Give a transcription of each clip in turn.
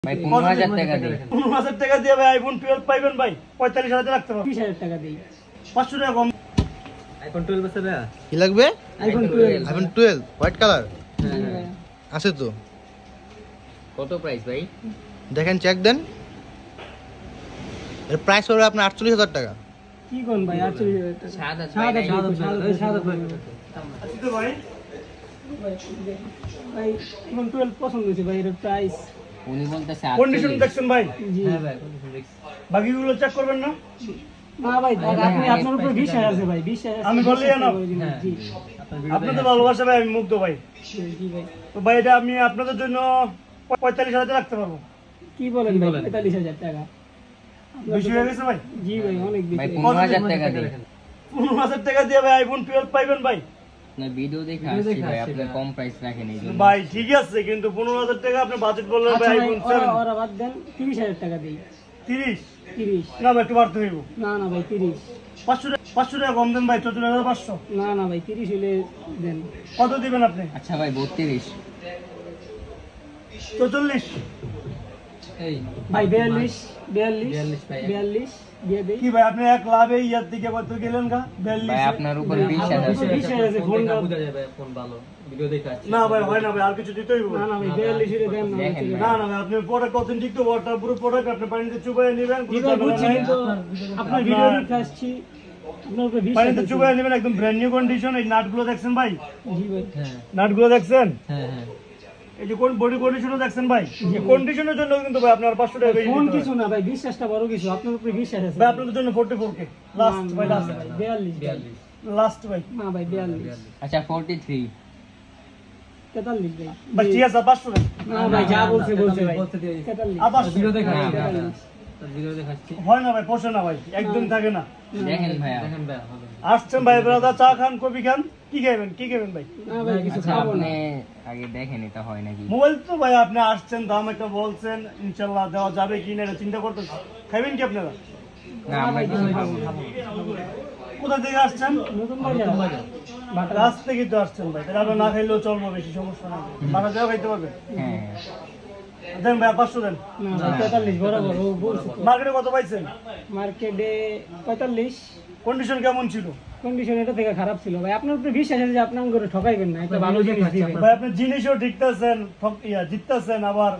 ভাই 15000 টাকা দেই। 15000 টাকা দিয়ে ভাই আইফোন 12 পাইবেন ভাই 45000 রাখতে পারবেন। 20000 টাকা দেই। 500 টাকা কম। আইফোন 12 আছে ভাই। কি লাগবে? আইফোন 12। আইফোন 12 হোয়াইট কালার হ্যাঁ আছে তো। কত প্রাইস ভাই? দেখেন চেক দেন। এর প্রাইস হবে আপনার 48000 টাকা। কি কোন ভাই 48000 টাকা। সাদা সাদা ভাই। আচ্ছা ভাই ভাই আইফোন 12 পছন্দ হয়েছে ভাই, এর প্রাইস। উনি বলতেছে কন্ডিশন দেখছেন ভাই? জি হ্যাঁ ভাই কন্ডিশন দেখছি। বাকিগুলো চেক করবেন না? না ভাই আপনি আপনার উপর বিশ্বাস আছে ভাই, বিশ্বাস আছে। আমি বললি না? জি আপনাদের ভালোবাসা ভাই, আমি মুগ্ধ ভাই। জি ভাই। তো ভাই এটা আমি আপনাদের জন্য 45000 রাখতে পারবো। কি বলেন ভাই? 45000 টাকা বেশি হয়ে গেছে ভাই? জি ভাই অনেক ভাই বেশি। 15000 টাকা দেই। 15000 টাকা দিয়ে ভাই আইফোন 12 পাইবেন ভাই। না ভিডিও দেখে আসছি ভাই, আপনি কম প্রাইস রাখেন এই জন্য। ভাই ঠিক আছে, কিন্তু 15000 টাকা আপনি বাজেট বললেন ভাই আইফোন 7 ওরা বাদ দেন, 30000 টাকা দেই। 30 30 না ভাই একটু বাড়তে হইব। না না ভাই 30 500 টাকা কম দেন ভাই, 14500। না না ভাই 30 হলে দেন। কত দিবেন আপনি? আচ্ছা ভাই 32। 44 এই ভাই 42 ভাই। 42 দিয়ে দেই। কি ভাই আপনি এক লাভে ইয়ার দিকে কত গেলেন গা? 42 ভাই আপনার উপর আপনার 20000 উপর 20000 আছে, ফোন দাও। বুঝা যায় ভাই ফোন ভালো। ভিডিও দেখে আসছি। না ভাই হয় না ভাই, আর কিছু দিতে হইব। না না ভাই 42 হলে দেন না। দেখেন ভাই। না না ভাই আপনি পরে কতদিন ঠিক তো ওয়াটার পুরো প্রোডাক্ট আপনি পানিতে চুবাইয়ে নেবেন, জি কোনো ভাই ঝামেলা বুঝছি, নাই। কিন্তু আপনার ভিডিও দেখে আসছি, আপনার উপর বিশ্বাস পানিতে আছে। চুবাইয়ে নেবেন একদম ব্র্যান্ড নিউ কন্ডিশন। এই নাটগুলো দেখছেন ভাই? জি ভাই। হ্যাঁ নাটগুলো দেখছেন? হ্যাঁ হ্যাঁ। এই যে কোন বডি কন্ডিশনও দেখছেন ভাই? এই কন্ডিশনের জন্য কিন্তু ভাই আপনার 500 টাকা বেশি ফোন দিতে কিছু হবে। না ভাই, বিশ্বাসটা বড় কিছু, আপনার উপরে বিশ্বাস আছে। ভাই আপনাদের জন্য 44k লাস্ট ভাই, লাস্ট ভাই 42 লাস্ট ভাই। না ভাই 42 আচ্ছা 43। 43 ভাই। ভাই ঠিক আছে 500 টাকা। না ভাই যা বলছে বলছে ভাই। বলতে দিয়ে 43 আবার ভিডিও দেখে আসছি। 43 ভিডিও দেখে আসছি। হয় না ভাই, পোষে না ভাই, একদম থাকে না। দেখেন ভাইয়া। দেখেন ভাই হবে। আসছেন ভাই ব্রাদার, চা খান, কফি খান, কি খাবেন? কি খাবেন ভাই? না ভাই কিছু আচ্ছা খাবো না। আপনি আগে দেখেন এটা হয় নাকি। মোবাইল তো ভাই আপনি আসছেন, দাম একটা বলছেন, ইনশাল্লাহ দেওয়া যাবে কি না এটা চিন্তা করতেছেন। খাবেন কি আপনারা? না আমরা কিছু খাবো না। কোথা থেকে আসছেন? নতুন বাজার বাটা রাত থেকে তো আসছেন ভাই, তাহলে আপনার না খাইলেও চলবো, বেশি সমস্যা নাই। বাটা দেওয়া খাইতে পারবেন? হ্যাঁ দেন ভাই 500 দেন। না ভাই 43 বরাবর ও বলছে তো। মার্কেটে কত পাইছেন? মার্কেটে 45। কন্ডিশন কেমন ছিল? কন্ডিশন এটা থেকে খারাপ ছিল ভাই, আপনার উপরে বিশ্বাস আছে যে আপনি করে ঠকাইবেন না, একটা ভালো জিনিস দিবেন। ভাই আপনি জিনিসও ঠিকতেছেন, জিততেছেন, আবার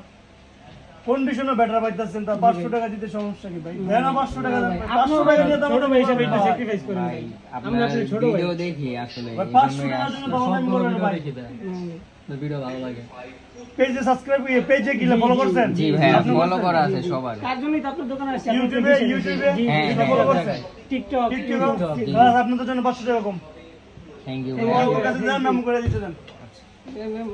কন্ডিশনও বেটার পাইতেছেন, তা 500 টাকা দিতে সমস্যা কি ভাই? দেন না 500 টাকা দেন। 500 টাকা দিয়ে দাম ছোট ভাই হিসাবে একটু ভাই। স্যাক্রিফাইস করেন ভাই ভাই। আপনার আপনার ছোট ভাই। ভিডিও দেখি আসলে ভাই এই 500 জন্যই টাকার আসছি। জন্য দাম আমি বলেন ভাই। দেখি ভাই। ভিডিও ভালো লাগে। পেজে সাবস্ক্রাইব পেজে কি ফলো করছেন? জি ভাই ফলো করা আছে সবার। তার জন্যই তো আপনার দোকানে আসছে। ইউটিউবে হ্যাঁ, এটা ফলো করছেন? টিকটক টিকটক আপনাদের জন্য 500 টাকা কম। থ্যাংক ইউ ওর কাছে যান, নাম করে দিতে দেন। টিকটক